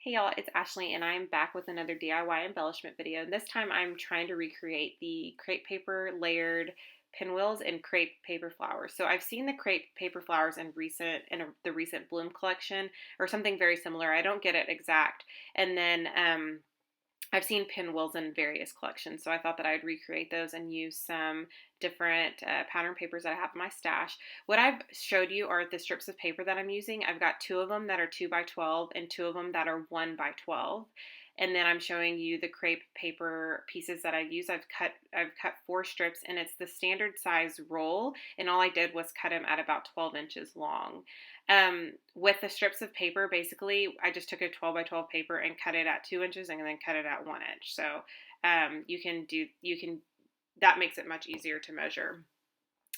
Hey y'all, it's Ashley and I'm back with another DIY embellishment video. And this time I'm trying to recreate the crepe paper layered pinwheels and crepe paper flowers. So I've seen the crepe paper flowers the recent Bloom collection or something very similar. I don't get it exact. And then I've seen pinwheels in various collections, so I thought that I'd recreate those and use some different pattern papers that I have in my stash. What I've showed you are the strips of paper that I'm using. I've got two of them that are 2 by 12 and two of them that are 1 by 12. And then I'm showing you the crepe paper pieces that I use. I've cut 4 strips, and it's the standard size roll, and all I did was cut them at about 12 inches long. With the strips of paper, basically, I just took a 12 by 12 paper and cut it at 2 inches and then cut it at 1 inch. So that makes it much easier to measure.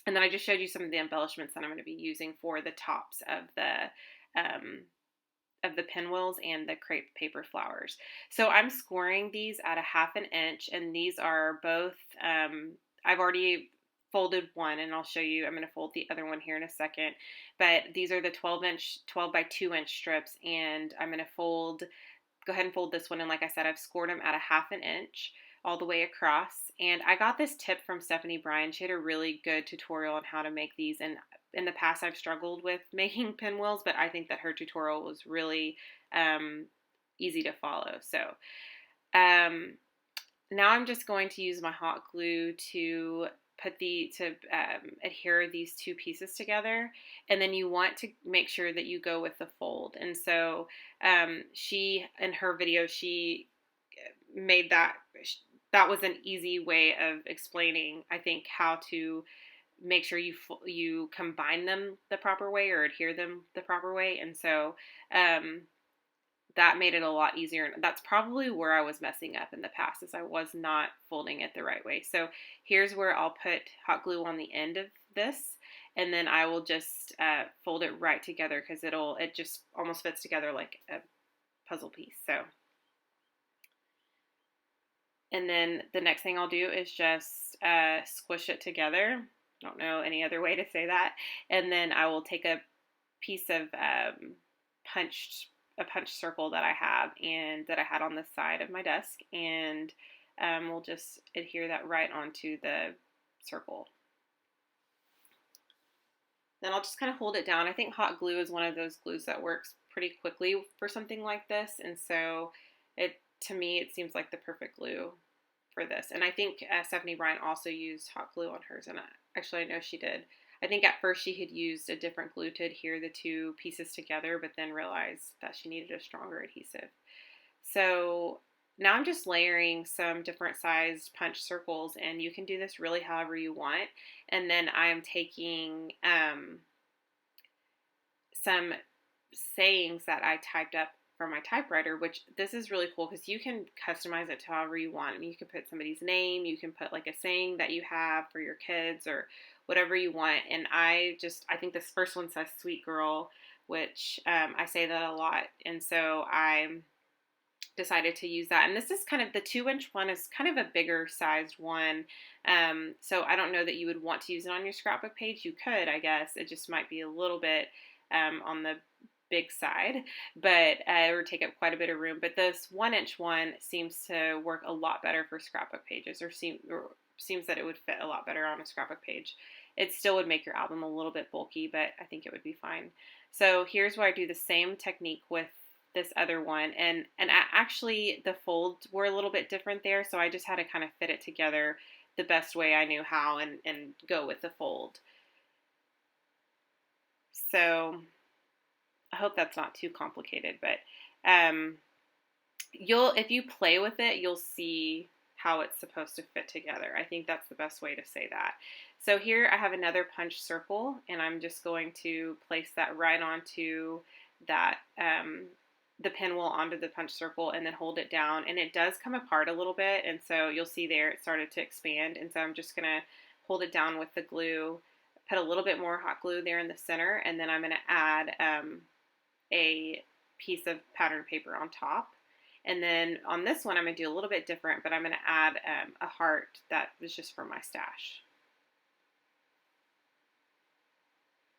And then I just showed you some of the embellishments that I'm going to be using for the tops of the pinwheels and the crepe paper flowers. So I'm scoring these at a 1/2 inch, and these are both, I've already folded one, and I'll show you, I'm going to fold the other one here in a second, but these are the 12 by 2 inch strips, and I'm going to go ahead and fold this one, and like I said, I've scored them at a 1/2 inch all the way across. And I got this tip from Stephanie Bryan. She had a really good tutorial on how to make these, and in the past I've struggled with making pinwheels, but I think that her tutorial was really easy to follow. So now I'm just going to use my hot glue to adhere these two pieces together, and then you want to make sure that you go with the fold. And so she, in her video, she made that was an easy way of explaining, I think, how to make sure you combine them the proper way or adhere them the proper way. And so that made it a lot easier. And that's probably where I was messing up in the past, is I was not folding it the right way. So here's where I'll put hot glue on the end of this, and then I will just fold it right together, because it just almost fits together like a puzzle piece. So, and then the next thing I'll do is just squish it together. I don't know any other way to say that. And then I will take a piece of punched circle that I have and that I had on the side of my desk, and we'll just adhere that right onto the circle. Then I'll just kind of hold it down. I think hot glue is one of those glues that works pretty quickly for something like this, and so to me it seems like the perfect glue for this. And I think Stephanie Bryan also used hot glue on hers, and actually I know she did. I think at first she had used a different glue to adhere the two pieces together, but then realized that she needed a stronger adhesive. So now I'm just layering some different sized punch circles, and you can do this really however you want. And then I'm taking some sayings that I typed up from my typewriter, which this is really cool because you can customize it to however you want. I mean, you can put somebody's name, you can put like a saying that you have for your kids or whatever you want. And I think this first one says "sweet girl," which I say that a lot. And so I decided to use that. And this is kind of, the 2-inch one is kind of a bigger sized one. So I don't know that you would want to use it on your scrapbook page. You could, I guess. It just might be a little bit on the big side, but it would take up quite a bit of room. But this 1-inch one seems to work a lot better for scrapbook pages, or seems that it would fit a lot better on a scrapbook page. It still would make your album a little bit bulky, but I think it would be fine. So here's where I do the same technique with this other one, and actually the folds were a little bit different there, so I just had to kind of fit it together the best way I knew how, and go with the fold. So I hope that's not too complicated, but if you play with it, you'll see how it's supposed to fit together. I think that's the best way to say that. So here I have another punch circle, and I'm just going to place that right onto that the pinwheel onto the punch circle, and then hold it down. And it does come apart a little bit, and so you'll see there it started to expand. And so I'm just gonna hold it down with the glue, put a little bit more hot glue there in the center, and then I'm gonna add a piece of pattern paper on top. And then on this one I'm gonna do a little bit different, but I'm gonna add a heart that was just from my stash.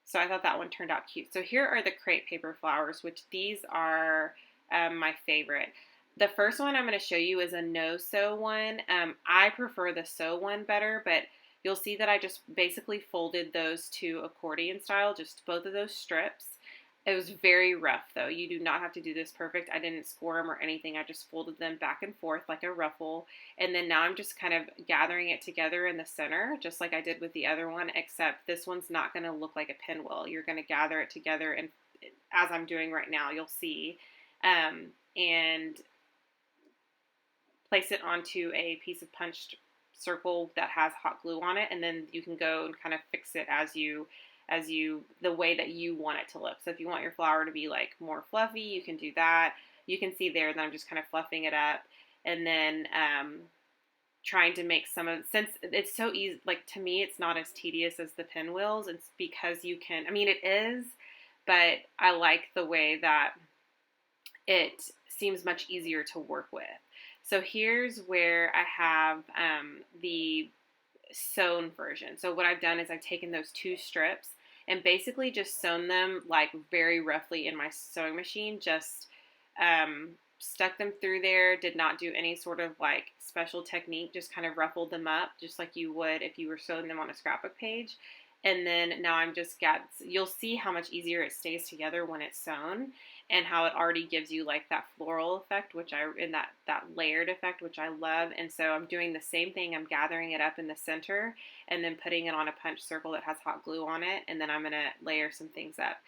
So I thought that one turned out cute. So here are the crepe paper flowers, which these are my favorite. The first one I'm going to show you is a no-sew one. I prefer the sew one better, but you'll see that I just basically folded those to accordion style, just both of those strips. It was very rough though. You do not have to do this perfect. I didn't score them or anything. I just folded them back and forth like a ruffle. And then now I'm just kind of gathering it together in the center, just like I did with the other one, except this one's not going to look like a pinwheel. You're going to gather it together, and as I'm doing right now, you'll see, and place it onto a piece of punched circle that has hot glue on it, and then you can go and kind of fix it as you the way that you want it to look. So if you want your flower to be like more fluffy, you can do that. You can see there that I'm just kind of fluffing it up, and then trying to make some of, since it's so easy, like to me it's not as tedious as the pinwheels. It's because you can, I mean it is, but I like the way that it seems much easier to work with. So here's where I have the sewn version. So what I've done is I've taken those two strips and basically just sewn them like very roughly in my sewing machine, just stuck them through there, did not do any sort of like special technique, just kind of ruffled them up just like you would if you were sewing them on a scrapbook page. And then now I'm just you'll see how much easier it stays together when it's sewn, and how it already gives you like that floral effect, and that layered effect, which I love. And so I'm doing the same thing. I'm gathering it up in the center and then putting it on a punch circle that has hot glue on it. And then I'm going to layer some things up.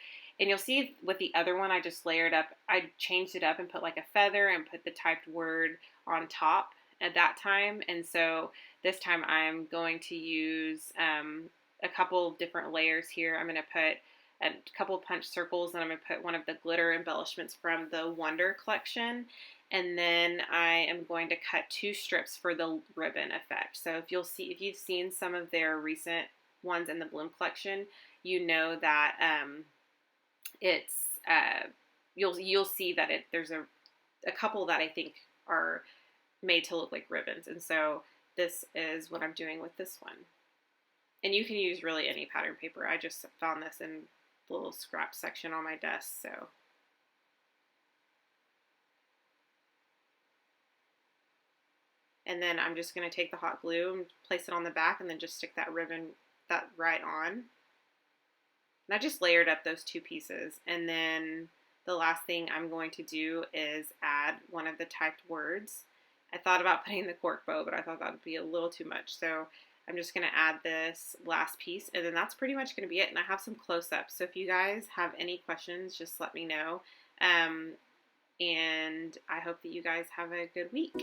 And you'll see with the other one, I just layered up, I changed it up and put like a feather and put the typed word on top at that time. And so this time I'm going to use a couple different layers here. I'm going to put a couple of punch circles, and I'm going to put one of the glitter embellishments from the Wonder collection. And then I am going to cut two strips for the ribbon effect. So if you've seen some of their recent ones in the Bloom collection, you know that it's you'll see that there's a couple that I think are made to look like ribbons. And so this is what I'm doing with this one. And you can use really any pattern paper. I just found this in the little scrap section on my desk, so. And then I'm just going to take the hot glue and place it on the back, and then just stick that ribbon right on. And I just layered up those two pieces. And then the last thing I'm going to do is add one of the typed words. I thought about putting the cork bow, but I thought that would be a little too much. So I'm just going to add this last piece, and then that's pretty much going to be it. And I have some close-ups, so if you guys have any questions, just let me know. And I hope that you guys have a good week.